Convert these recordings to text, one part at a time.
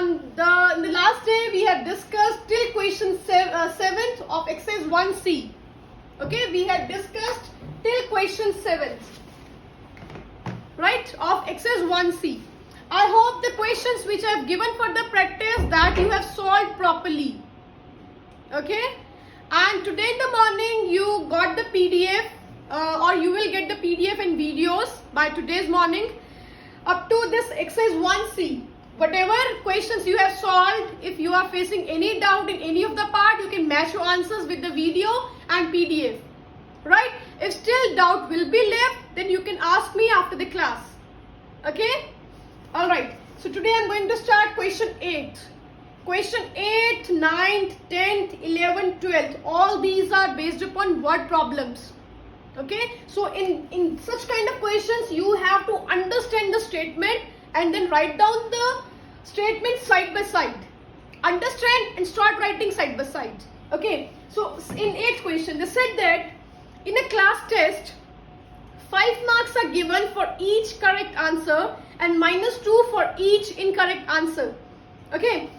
in the last day we had discussed till question 7th of exercise 1C. Okay, we had discussed till question 7th, right, of exercise 1C. I hope the questions which I have given for the practice that you have solved properly. Okay, and today in the morning you got the PDF or you will get the PDF and videos by today's morning up to this exercise 1C. Whatever questions you have solved, if you are facing any doubt in any of the part, you can match your answers with the video and PDF, right? If still doubt will be left, then you can ask me after the class. Okay, all right. So today I'm going to start question 8. Question 8, 9th, 10th, 11th, 12th, all these are based upon word problems. Okay, so in such kind of questions you have to understand the statement and then write down the statement side by side. Understand and start writing side by side. Okay, so in 8th question they said that in a class test 5 marks are given for each correct answer and -2 for each incorrect answer. Okay,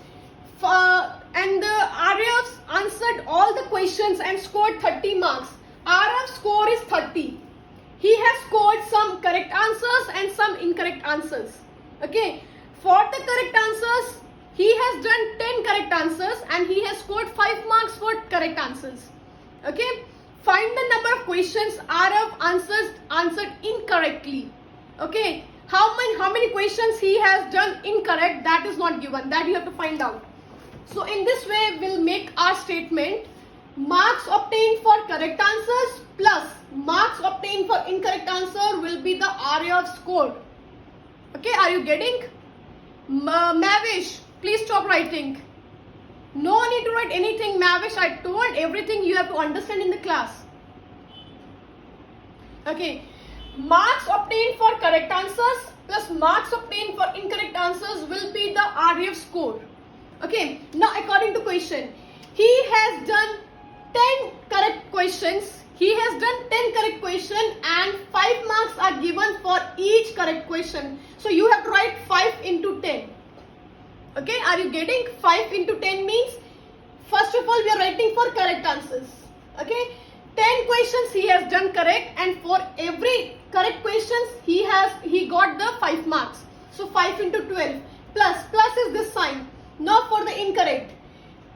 and the Aryav's answered all the questions and scored 30 marks. Aryav's score is 30. He has scored some correct answers and some incorrect answers. Okay, for the correct answers, he has done 10 correct answers and he has scored 5 marks for correct answers. Okay, find the number of questions Aryav answered incorrectly. Okay, how many questions he has done incorrect, that is not given. That you have to find out. So in this way, we'll make our statement: marks obtained for correct answers plus marks obtained for incorrect answer will be the Aryav score. Okay, are you getting? Mavish, please stop writing. No need to write anything, Mavish. I told everything you have to understand in the class. Okay, marks obtained for correct answers plus marks obtained for incorrect answers will be the Aryav score. Okay, now according to question, he has done 10 correct questions. He has done 10 correct questions and 5 marks are given for each correct question. So you have to write 5 into 10. Okay, are you getting? 5 into 10 means, first of all, we are writing for correct answers. Okay, 10 questions he has done correct and for every correct questions he got the 5 marks. So 5 into 12 plus is this sign. Now for the incorrect,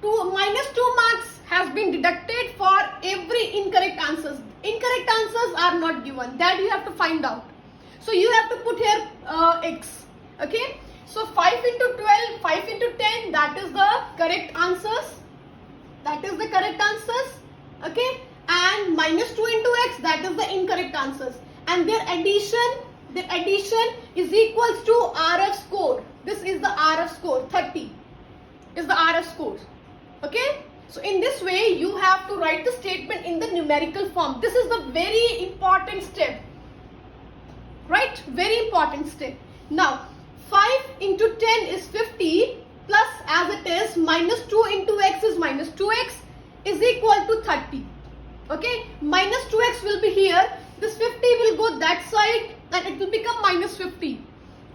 -2 marks has been deducted for every incorrect answers. Incorrect answers are not given. That you have to find out. So you have to put here x. Okay. So 5 into 12, 5 into 10, that is the correct answers. That is the correct answers. Okay. And -2 into x, that is the incorrect answers. And their addition is equals to Aryav score. This is the Aryav score. 30 is the Aryav score. Okay. So in this way, you have to write the statement in the numerical form. This is the very important step. Right? Very important step. Now, 5 into 10 is 50 plus as it is -2 into x is -2x is equal to 30. Okay? -2x will be here. This 50 will go that side and it will become -50.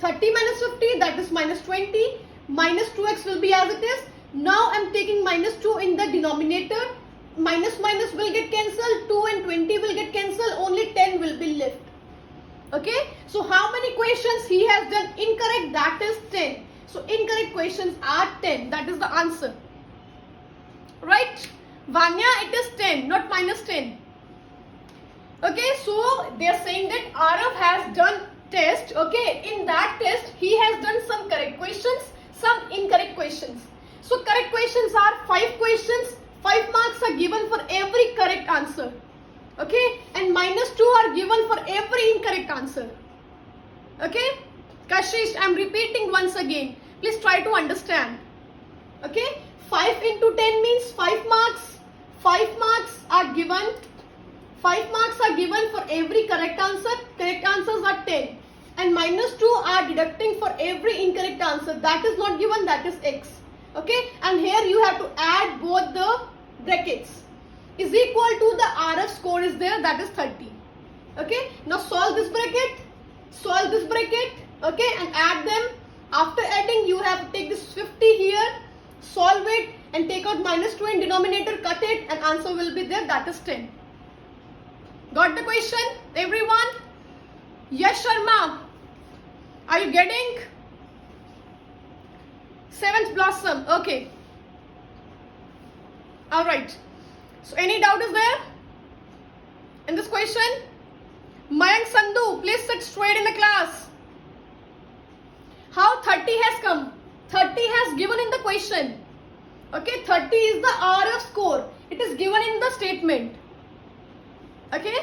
30 minus 50, that is -20. -2x will be as it is. Now I'm taking -2 in the denominator. Minus will get cancelled. 2 and 20 will get cancelled. Only 10 will be left. Okay. So how many questions he has done incorrect? That is 10. So incorrect questions are 10. That is the answer. Right? Vanya, it is 10, not -10. Okay. So they are saying that Aryav has done test. Okay. In that test, he has done some correct questions, some incorrect questions. So correct questions are 5 questions, 5 marks are given for every correct answer. Okay, and -2 are given for every incorrect answer. Okay, Kashish, I am repeating once again. Please try to understand. Okay, 5 into 10 means 5 marks. 5 marks are given. 5 marks are given for every correct answer. Correct answers are 10. And -2 are deducting for every incorrect answer. That is not given, that is x. Okay, and here you have to add both the brackets. Is equal to the Aryav score is there, that is 30. Okay, now solve this bracket, okay, and add them. After adding, you have to take this 50 here, solve it and take out -2 in denominator, cut it and answer will be there, that is 10. Got the question, everyone? Yes, Sharma. Are you getting? Seventh blossom. Okay. Alright. So any doubt is there in this question? Mayank Sandhu, please sit straight in the class. How 30 has come? 30 has given in the question. Okay, 30 is the RF score. It is given in the statement. Okay.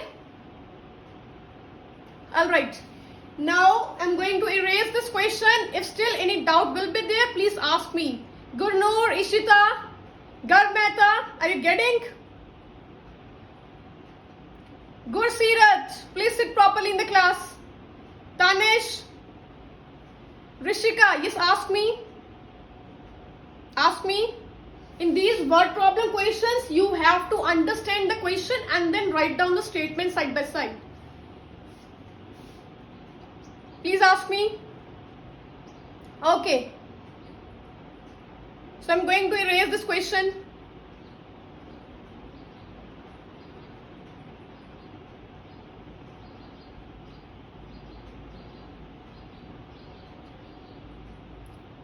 Alright. Now I'm going to erase this question. If still any doubt will be there, please ask me. Gurnur, Ishita, Garg Mehta, are you getting? Gursirat, please sit properly in the class. Tanish, Rishika, yes, ask me. Ask me. In these word problem questions, you have to understand the question and then write down the statement side by side. Please ask me. Okay. So I'm going to erase this question.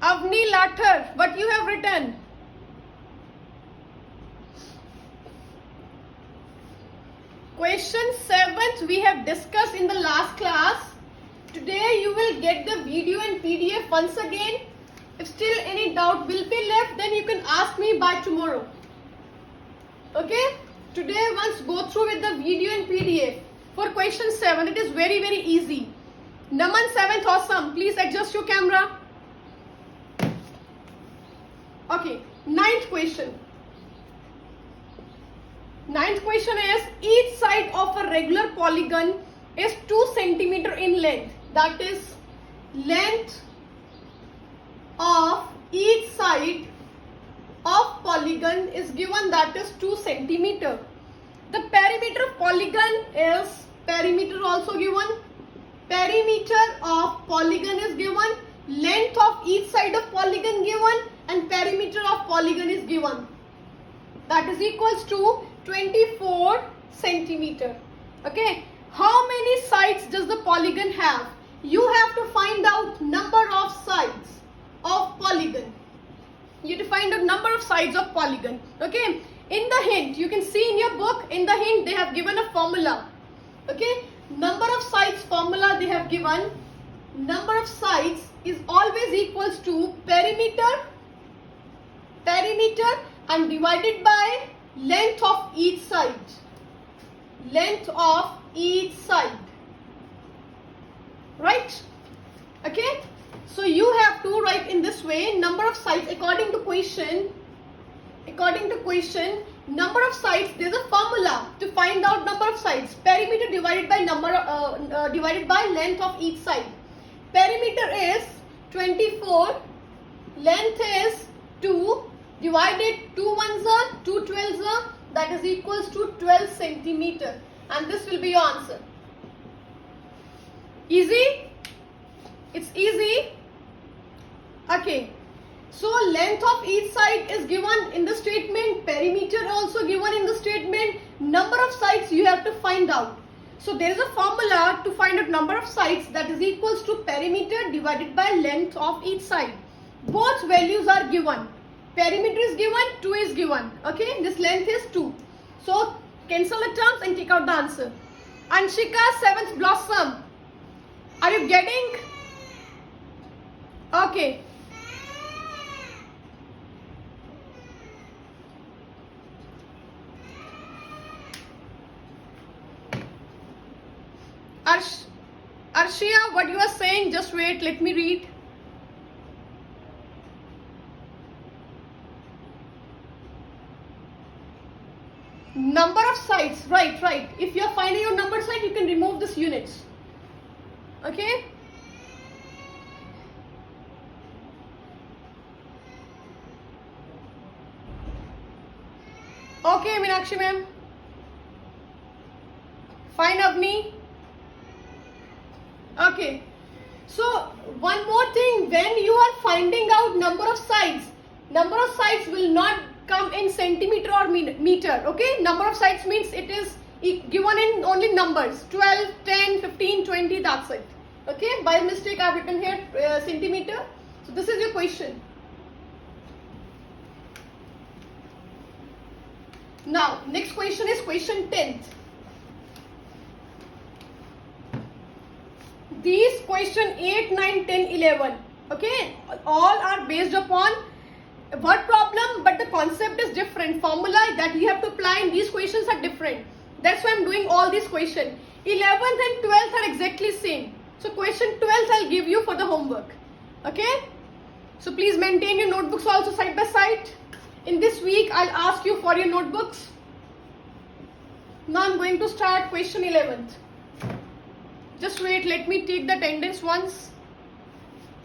Avni Lathar, what you have written? Question 7th we have discussed in the last class. Today you will get the video and PDF once again. If still any doubt will be left, then you can ask me by tomorrow. Okay? Today once go through with the video and PDF. For question 7, it is very easy. Naman 7th, awesome. Please adjust your camera. Okay, 9th question. 9th question is, each side of a regular polygon is 2 centimeter in length. That is, length of each side of polygon is given, that is 2 centimeter. The perimeter of polygon is, perimeter also given. Perimeter of polygon is given. Length of each side of polygon given and perimeter of polygon is given. That is equals to 24 centimeter. Okay. How many sides does the polygon have? You have to find out number of sides of polygon. You have to find out number of sides of polygon. Okay. In the hint, you can see in your book, in the hint they have given a formula. Okay. Number of sides formula they have given. Number of sides is always equals to perimeter and divided by length of each side. Length of each side. Right? Okay. So you have to write in this way, number of sides according to question. Number of sides, there is a formula to find out number of sides. Perimeter divided by divided by length of each side. Perimeter is 24, length is 2, divided 2 ones are 2 12s are, that is equals to 12 centimeter, and this will be your answer. Easy? It's easy. Okay. So length of each side is given in the statement, perimeter also given in the statement, number of sides you have to find out. So there is a formula to find out number of sides, that is equals to perimeter divided by length of each side. Both values are given. Perimeter is given, 2 is given. Okay, this length is 2. So cancel the terms and take out the answer. Anshika, 7th blossom. Are you getting? Okay. Arshia, what you are saying, just wait, let me read. Number of sides, right. If you are finding your number side, you can remove this units. Okay. Okay, Meenakshi ma'am. Fine, Avni. Okay. So one more thing, when you are finding out number of sides will not come in centimeter or meter. Okay, number of sides means it is given in only numbers, 12, 10, 15, 20, that's it. Okay, by mistake I have written here centimeter. So this is your question. Now next question is question 10th. These question 8, 9, 10, 11, okay, all are based upon word problem, but the concept is different. Formula that you have to apply in these questions are different. That's why I'm doing all these questions. 11th and 12th are exactly same. So question 12th I'll give you for the homework. Okay. So please maintain your notebooks also side by side. In this week I'll ask you for your notebooks. Now I'm going to start question 11th. Just wait, let me take the attendance once.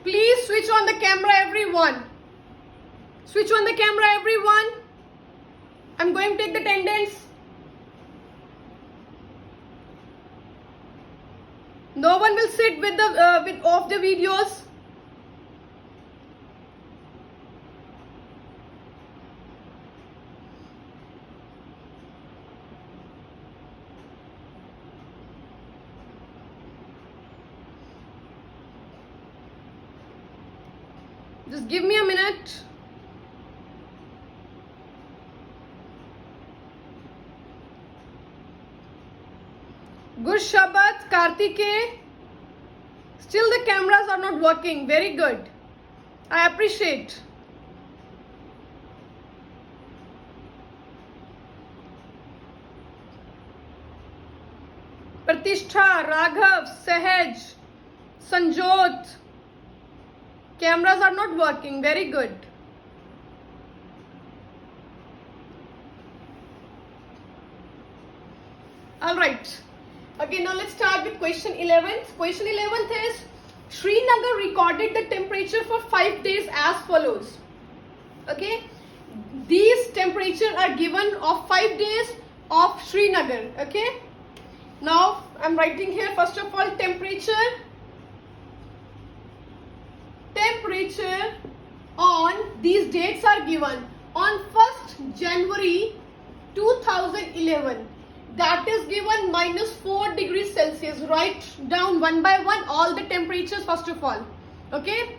Please switch on the camera, everyone. Switch on the camera, everyone. I'm going to take the attendance. No one will sit with the off the videos. Just give me a minute. Good Shabbat, Kartike. Still the cameras are not working. Very good. I appreciate. Pratishtha, Raghav, Sahaj, Sanjot. Cameras are not working. Very good. Alright. Okay, now let's start with question 11th. Question 11th is Srinagar recorded the temperature for 5 days as follows. Okay. These temperatures are given of 5 days of Srinagar. Okay. Now I'm writing here first of all temperature on these dates are given on 1st January 2011. That is given -4 degrees Celsius. Write down one by one all the temperatures first of all. Okay.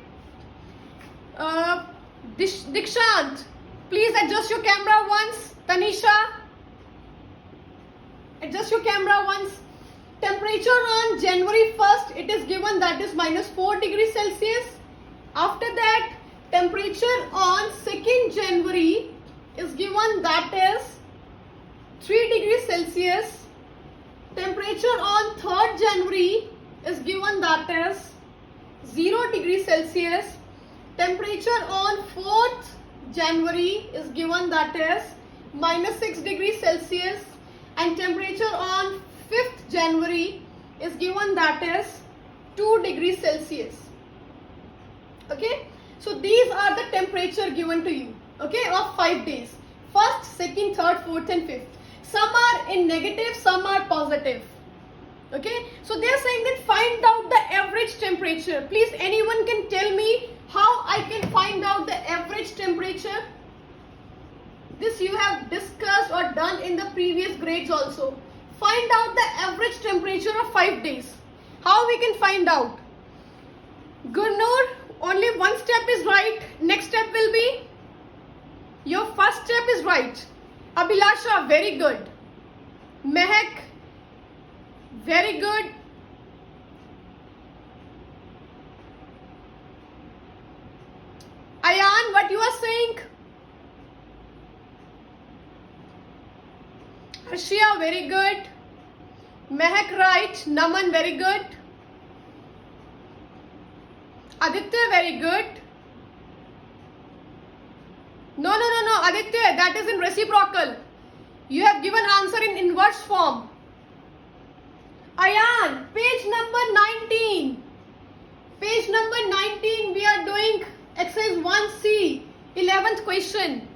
Dikshant, please adjust your camera once. Tanisha, adjust your camera once. Temperature on January 1st, it is given that is -4 degrees Celsius. After that, temperature on 2nd January is given that is 3 degrees Celsius. Temperature on 3rd January is given that is 0 degrees Celsius. Temperature on 4th January is given that is -6 degrees Celsius. And temperature on 5th January is given that is 2 degrees Celsius. Okay, so these are the temperature given to you, okay, of 5 days. 1st, 2nd, 3rd, 4th and 5th. Some are in negative, some are positive. Okay, so they are saying that find out the average temperature. Please, anyone can tell me how I can find out the average temperature? This you have discussed or done in the previous grades also. Find out the average temperature of 5 days. How we can find out? Gurnur, only one step is right. Next step will be, your first step is right. Abhilasha, very good. Mehak, very good. Ayan, what you are saying? Arshia, very good. Mehak, right. Naman, very good. Aditya, very good. No. Aditya, that is in reciprocal. You have given answer in inverse form. Ayan, page number 19. Page number 19, we are doing exercise 1C, 11th question.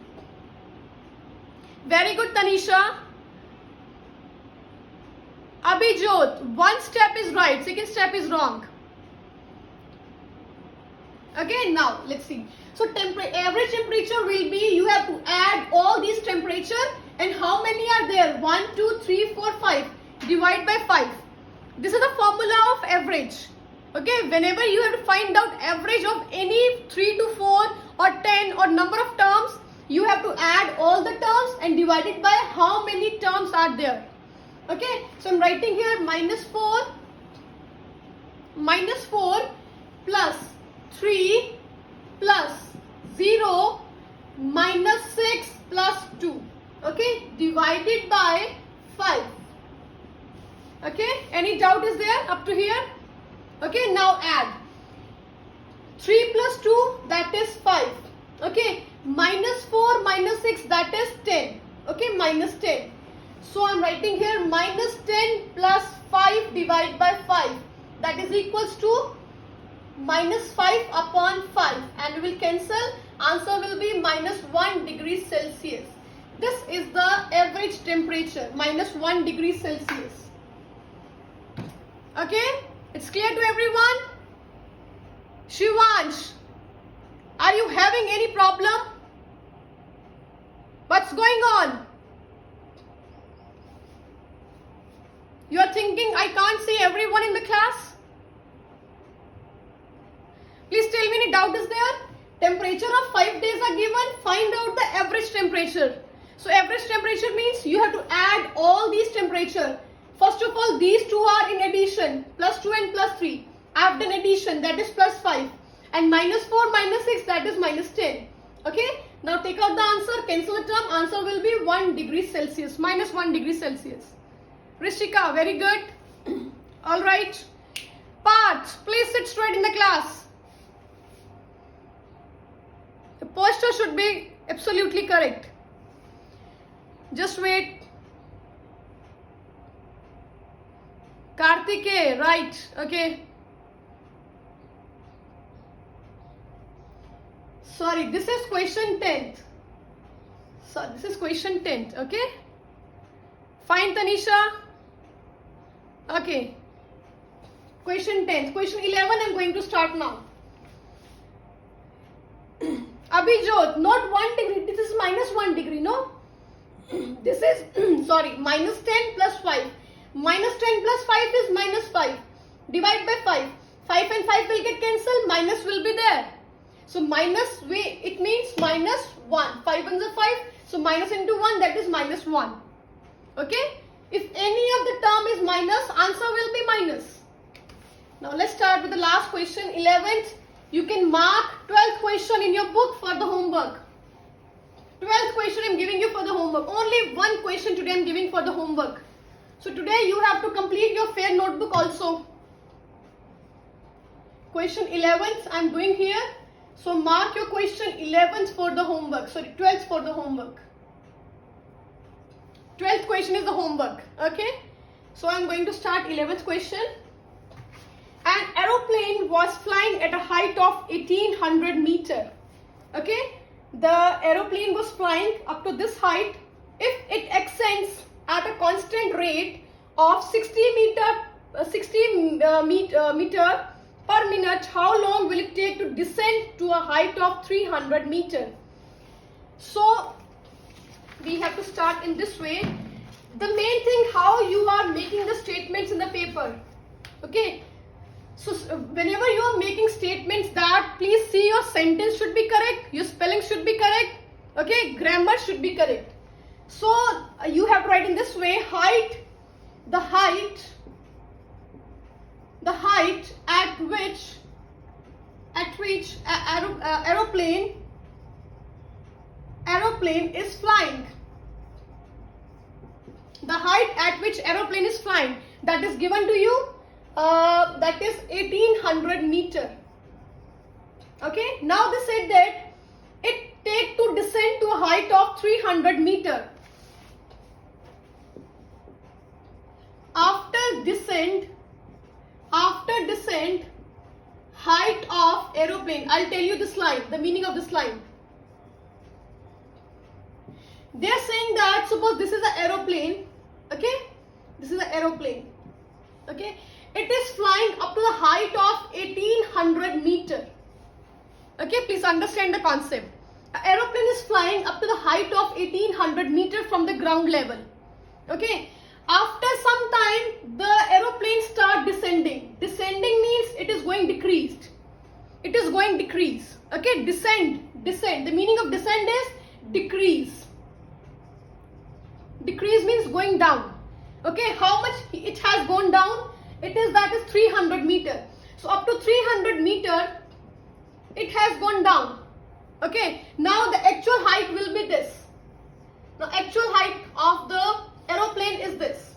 Very good, Tanisha. Abhijot, one step is right, second step is wrong. Okay, now let's see. So average temperature will be, you have to add all these temperature, and how many are there? 1, 2, 3, 4, 5. Divide by 5. This is the formula of average. Okay, whenever you have to find out average of any 3 to 4 or 10 or number of terms, you have to add all the terms and divide it by how many terms are there. Okay, so I'm writing here minus 4 plus 3 plus 0 minus 6 plus 2. Okay, divided by 5. Okay, any doubt is there up to here? Okay, now add 3 plus 2, that is 5. Okay, minus 4 minus 6, that is 10. Okay, minus 10. So I'm writing here minus 10 plus 5 divided by 5. That is equals to minus 5 upon 5. And we will cancel. Answer will be minus 1 degree Celsius. This is the average temperature, minus 1 degree Celsius. Okay, it's clear to everyone? Shivansh, are you having any problem? What's going on? You are thinking I can't see everyone in the class? Please tell me, any doubt is there? Temperature of 5 days are given. Find out the average temperature. So average temperature means you have to add all these temperature. First of all, these two are in addition. Plus 2 and plus 3. I have done addition, that is plus 5. And minus 4 minus 6, that is minus 10. Okay. Now take out the answer. Cancel the term. Answer will be 1 degree Celsius. Minus 1 degree Celsius. Rishika, very good. Alright. Parth, please sit straight in the class. The posture should be absolutely correct. Just wait. Kartike, right. Okay. Sorry, this is question 10th. So this is question 10th. Okay. Fine, Tanisha. Okay. Question 10th. Question 11 I'm going to start now. Abhijot, not 1 degree. This is minus 1 degree, no? This is, sorry, minus 10 plus 5. Minus 10 plus 5 is minus 5. Divide by 5. 5 and 5 will get cancelled. Minus will be there. So minus, it means minus 1. 5 ones are 5. So minus into 1, that is minus 1. Okay? If any of the term is minus, answer will be minus. Now let's start with the last question, 11th. You can mark 12th question in your book for the homework. 12th question I'm giving you for the homework. Only one question today I'm giving for the homework. So today you have to complete your fair notebook also. Question 11th I'm doing here. So mark your question 11th for the homework. Sorry, 12th for the homework. 12th question is the homework. Okay. So I'm going to start 11th question. An aeroplane was flying at a height of 1800 meter. Okay. The aeroplane was flying up to this height. If it ascends at a constant rate of 60 meter per minute, how long will it take to descend to a height of 300 meter? So we have to start in this way. The main thing, how you are making the statements in the paper. Okay. So whenever you are making statements, that please see your sentence should be correct, your spelling should be correct, okay, grammar should be correct. So you have to write in this way, the height at which aeroplane is flying. The height at which aeroplane is flying, that is given to you. That is 1800 meter. Okay. Now they said that it take to descend to a height of 300 meter. After descent, height of aeroplane. I'll tell you this line, the meaning of this line. They are saying that suppose this is an aeroplane. Okay. This is an aeroplane. Okay. It is flying up to the height of 1800 meter. Okay, please understand the concept. An aeroplane is flying up to the height of 1800 meters from the ground level. Okay, after some time the aeroplane start descending. Descending means it is going decreased. It is going decrease. Okay, descend. The meaning of descend is decrease. Decrease means going down. Okay, how much it has gone down? It is, that is 300 meter. So up to 300 meter it has gone down. Okay, now the actual height will be this. Now actual height of the aeroplane is this.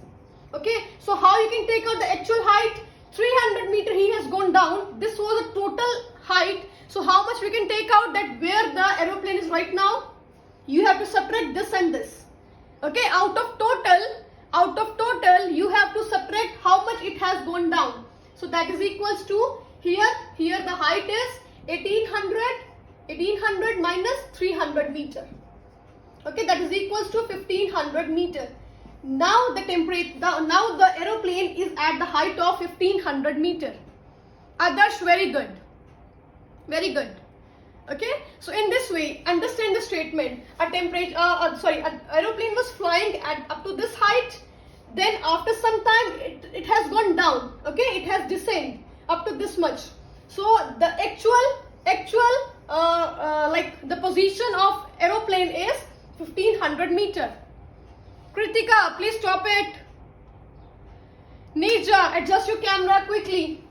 Okay, so how you can take out the actual height? 300 meter he has gone down. This was the total height. So how much we can take out, that where the aeroplane is right now? You have to separate this and this. Okay, out of total you have to separate how much it has gone down. So that is equals to, here the height is 1800 minus 300 meter. Okay, that is equals to 1500 meter. Now the aeroplane is at the height of 1500 meter. Adarsh, very good. Very good. Okay, so in this way, understand the statement. An aeroplane was flying at up to this height. Then after some time, it has gone down. Okay, it has descended up to this much. So the actual like the position of aeroplane is 1500 meter. Kritika, please stop it. Neerja, adjust your camera quickly.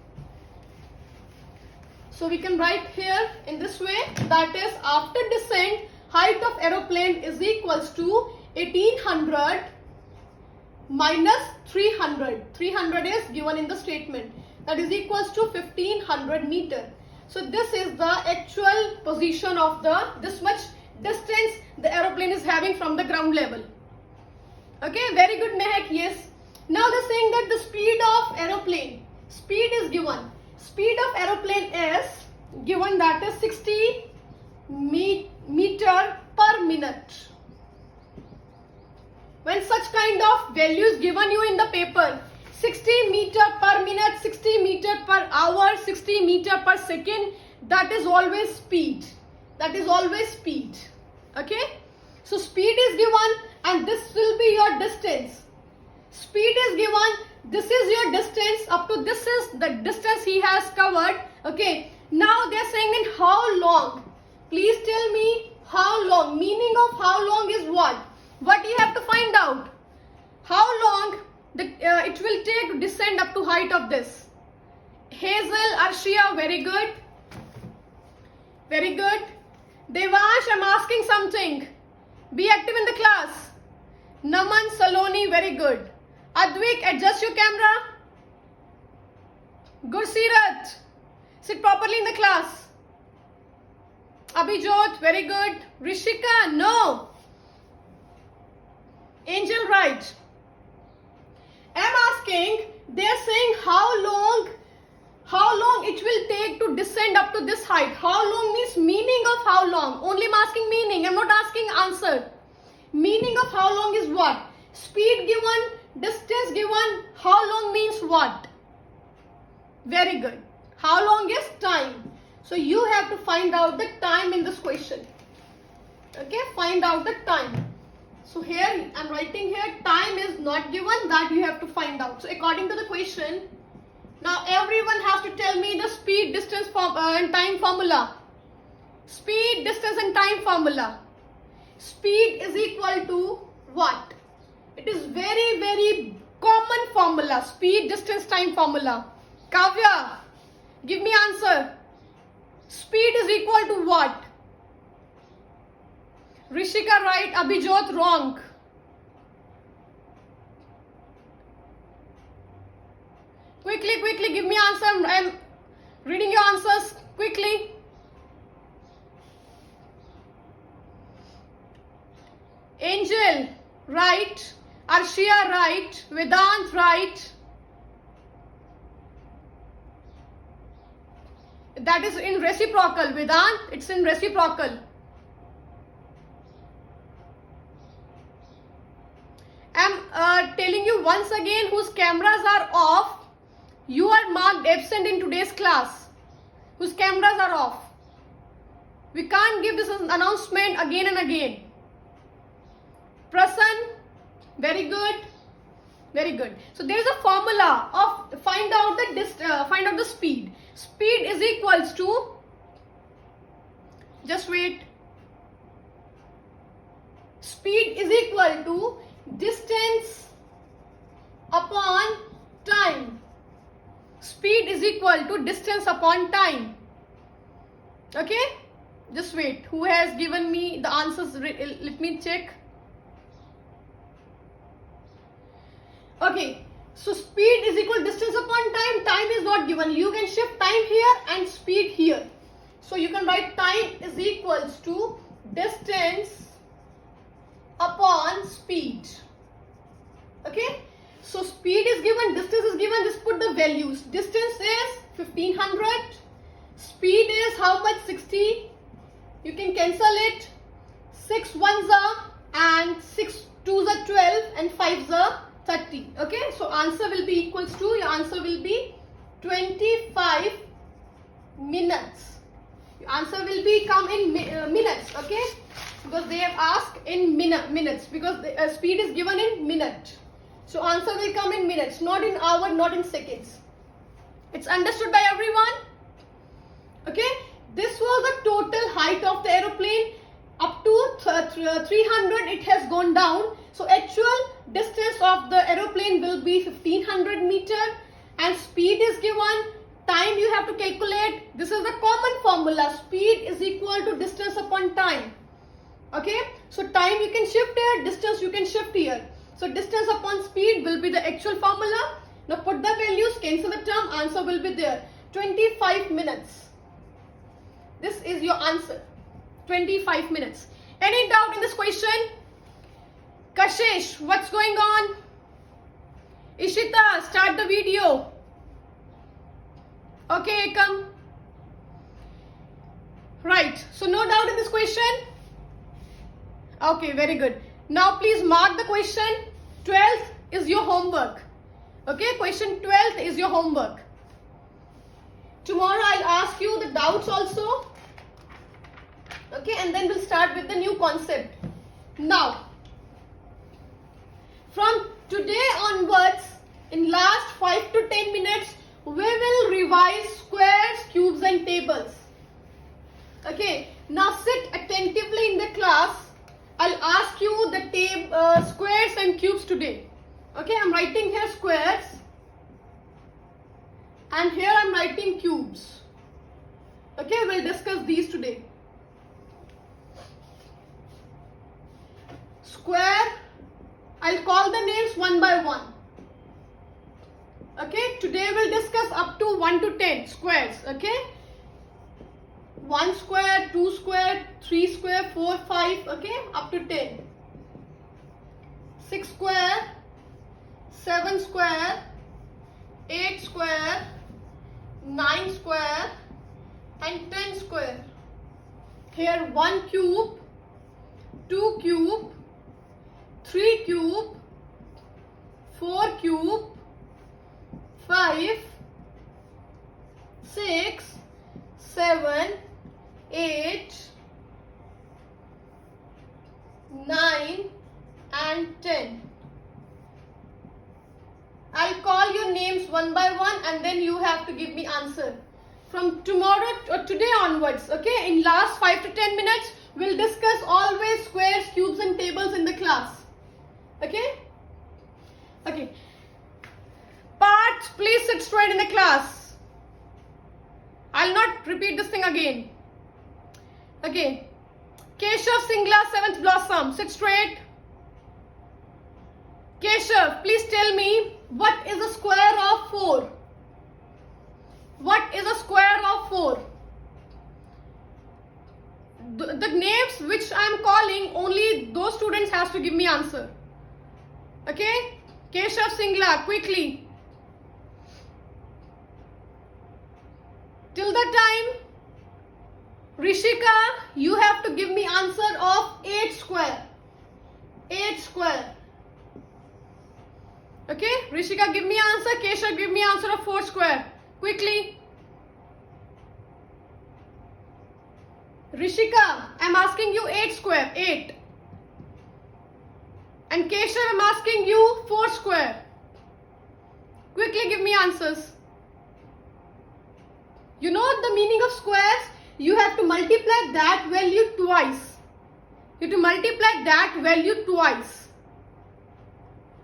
So we can write here in this way, that is, after descent, height of aeroplane is equals to 1800 minus 300. 300 is given in the statement. That is equals to 1500 meter. So this is the actual position of this much distance the aeroplane is having from the ground level. Okay, very good, Mehak. Yes. Now they're saying that the speed of aeroplane, speed is given. Speed of aeroplane is given, that is 60 meter per minute. When such kind of values given you in the paper, 60 meter per minute, 60 meter per hour, 60 meter per second, that is always speed. That is always speed. Okay. So speed is given and this will be your distance. Speed is given, this is your distance, up to this is the distance he has covered. Okay, now they are saying in how long. Please tell me how long. Meaning of how long is what? What you have to find out? How long it will take to descend up to height of this. Hazel, Arshia, very good. Very good. Devansh, I'm asking something. Be active in the class. Naman, Saloni, very good. Advik, adjust your camera. Gursirat, sit properly in the class. Abhijot, very good. Rishika, no. Angel, right. I'm asking, they're saying how long it will take to descend up to this height. How long means meaning of how long. Only I'm asking meaning. I'm not asking answer. Meaning of how long is what? Speed given, distance given, how long means what? Very good. How long is time? So you have to find out the time in this question. Okay, find out the time. So here I'm writing here, time is not given, that you have to find out. So according to the question, now everyone has to tell me the speed, distance and time formula. Speed, distance and time formula. Speed is equal to what? It is very, very common formula. Speed, distance, time formula. Kavya, give me answer. Speed is equal to what? Rishika, right. Abhijot, wrong. Quickly, give me answer. I'm reading your answers quickly. Angel, right. Arshia, right. Vedant, right. That is in reciprocal. Vedant, it's in reciprocal. I'm telling you once again, whose cameras are off, you are marked absent in today's class. Whose cameras are off. We can't give this as an announcement again and again. Prasan, very good. Very good. So there is a formula of find out the speed. Speed is equals to, just wait. Speed is equal to distance upon time. Speed is equal to distance upon time. Okay? Just wait. Who has given me the answers? Let me check. Okay, so speed is equal to distance upon time. Time is not given. You can shift time here and speed here. So you can write time is equals to distance upon speed. Okay, so speed is given, distance is given. Just put the values. Distance is 1500. Speed is how much? 60. You can cancel it. 6 ones are and 6 twos are 12 and 5s are 30. Okay, so answer will be equals to, your answer will be 25 minutes. Your answer will be come in minutes. Okay, because they have asked in minutes, because the speed is given in minute. So answer will come in minutes, not in hour, not in seconds. It's understood by everyone? Okay, this was the total height of the aeroplane. Up to 300 it has gone down. So actual distance of the aeroplane will be 1500 meter, and speed is given. Time you have to calculate. This is the common formula. Speed is equal to distance upon time. Okay, so time you can shift here, distance you can shift here. So distance upon speed will be the actual formula. Now put the values, cancel the term, answer will be there. 25 minutes. This is your answer. 25 minutes. Any doubt in this question? Kashish, what's going on? Ishita, start the video. Okay, Ekam. Right, so no doubt in this question? Okay, very good. Now please mark the question. 12th is your homework. Okay, question 12th is your homework. Tomorrow I'll ask you the doubts also. Okay, and then we'll start with the new concept. Now, from today onwards, in last 5 to 10 minutes, we will revise squares, cubes and tables. Okay, now sit attentively in the class. I'll ask you the squares and cubes today. Okay, I'm writing here squares and here I'm writing cubes. Okay, we'll discuss these today. Square, I'll call the names one by one. Okay, today we'll discuss up to 1 to 10 squares. Okay, 1 square, 2 square, 3 square, 4, 5, okay, up to 10. 6 square, 7 square, 8 square, 9 square and 10 square. Here 1 cube, 2 cube, 3 cube, 4 cube, 5, 6, 7, 8, 9 and 10. I'll call your names one by one and then you have to give me answer. From tomorrow or today onwards, okay, in last 5 to 10 minutes, we'll discuss always squares, cubes and tables in the class. Okay? Okay. Parts, please sit straight in the class. I'll not repeat this thing again. Okay. Keshav Singla, 7th Blossom, sit straight. Keshav, please tell me what is a square of 4? What is a square of 4? The names which I am calling, only those students has to give me answer. Okay? Keshav Singla, quickly. Till the time, Rishika, you have to give me answer of 8 square. 8 square. Okay? Rishika, give me answer. Keshav, give me answer of 4 square. Quickly. Rishika, I'm asking you 8 square, 8. And Keshav, I'm asking you 4 square. Quickly give me answers. You know the meaning of squares? You have to multiply that value twice. You have to multiply that value twice.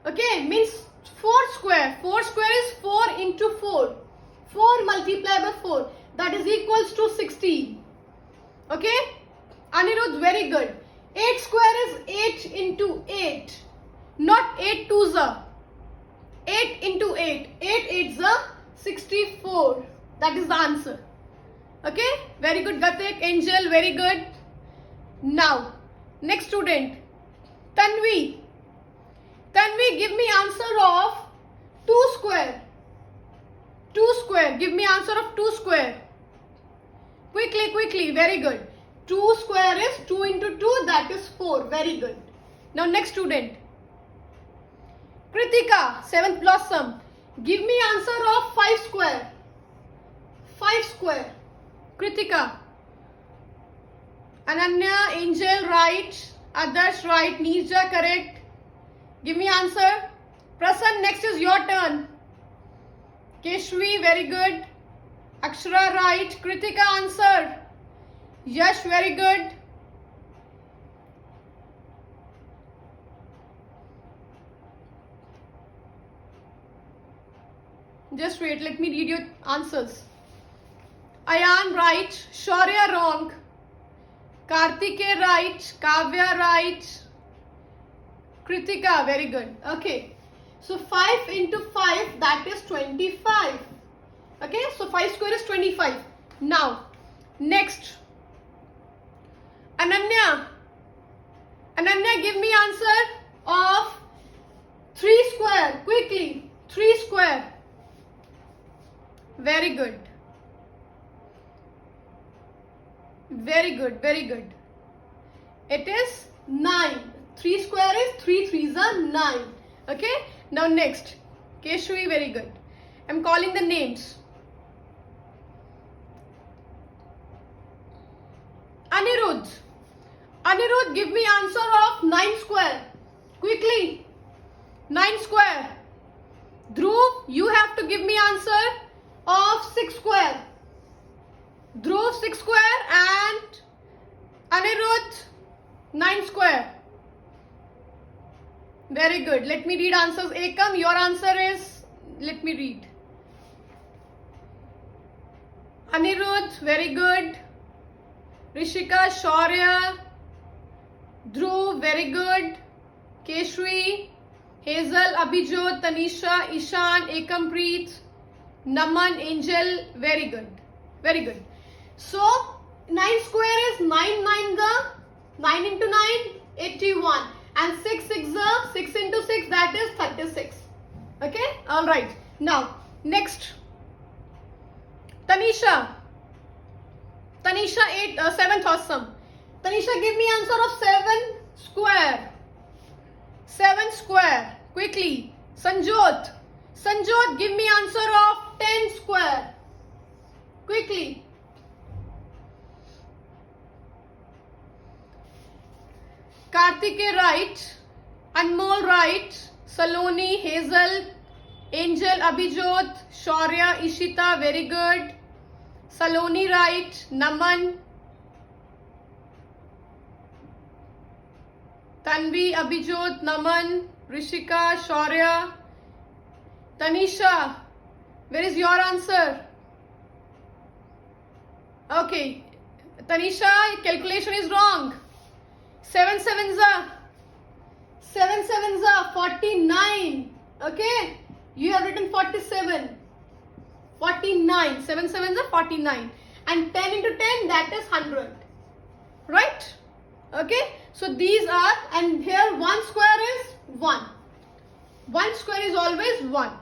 Okay, means 4 square. 4 square is 4 into 4. 4 multiplied by 4. That is equals to 16. Okay? Anirudh, very good. 8 square is 8 into 8. Not 8 twos are. 8 into 8. 8 eights are 64. That is the answer. Okay? Very good, Gatik. Angel, very good. Now, next student. Tanvi. Tanvi, give me answer of 2 square. 2 square. Give me answer of 2 square. Quickly, quickly. Very good. 2 square is 2 into 2. That is 4. Very good. Now, next student. Kritika, 7th blossom. Give me answer of 5 square. 5 square. Kritika. Ananya, Angel, right. Adarsh, right. Neerja, correct. Give me answer. Prasan, next is your turn. Keshvi, very good. Akshara, right. Kritika, answer. Yash, very good. Just wait, let me read your answers. Ayan, right. Shaurya, wrong. Kartike, right. Kavya, right. Kritika, very good. Okay. So 5 into 5, that is 25. Okay. So 5 square is 25. Now, next. Ananya. Ananya, give me answer of 3 square. Quickly. 3 square. Very good. Very good. Very good. It is 9. 3 square is 3 threes are 9. Okay. Now next. Keshwi, very good. I'm calling the names. Anirudh. Anirudh, give me answer of 9 square. Quickly. 9 square. Dhruv, you have to give me answer of 6 square. Dhruv, 6 square, and Anirudh, 9 square. Very good. Let me read answers. Ekam, your answer is, let me read. Anirudh, very good. Rishika, Shaurya, Dhruv, very good. Keshri, Hazel, Abhijot, Tanisha, Ishan, Ekampreet, Naman, Angel, very good. Very good. So, 9 square is 9 9 the 9 into 9, 81. And 6 6 the 6 into 6, that is 36. Okay? Alright. Now, next. Tanisha. Tanisha, 7th awesome. Tanisha, give me answer of 7 square. 7 square. Quickly. Sanjot. Sanjot, give me answer of 10 square. Quickly. Kartike, right. Anmol, right. Saloni, Hazel, Angel, Abhijot, Shaurya, Ishita, very good. Saloni, right. Naman, Tanvi, Abhijot, Naman, Rishika, Shaurya. Tanisha, where is your answer? Okay. Tanisha, calculation is wrong. 7 7s are 49. Okay. You have written 47. 49. 7 7s are 49. And 10 into 10, that is 100. Right? Okay. So these are, and here 1 square is 1. 1 square is always 1.